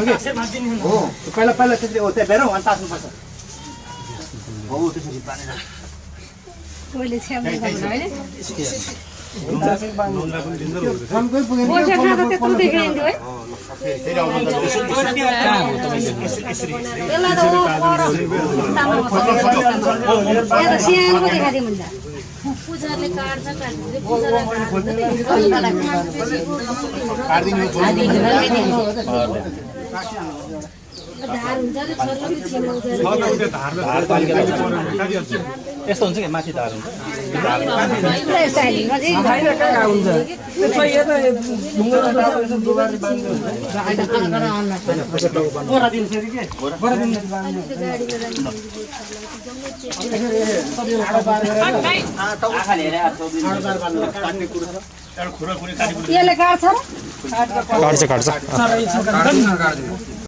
हो पहिला पहिला त्यसले हो त्यहाँ बेरौ अनि तास्नुपर्छ हो त्यसरी पानी कोइले छ्याम्दै गर्नु हैन हमकै पुगेन बोल्छ खाँदा त्यत्रो देखाइन्थ्यो है फेरि आउनु यसलाई त यहाँ त सियानो पो देखाइदियो भन्छ पूजाले काट्छ काट्छ धार हुन्छ नि छोर्लो छिमाउँछ यस्तो हुन्छ कि माथि धार हुन्छ यसले काट्छ काट्छ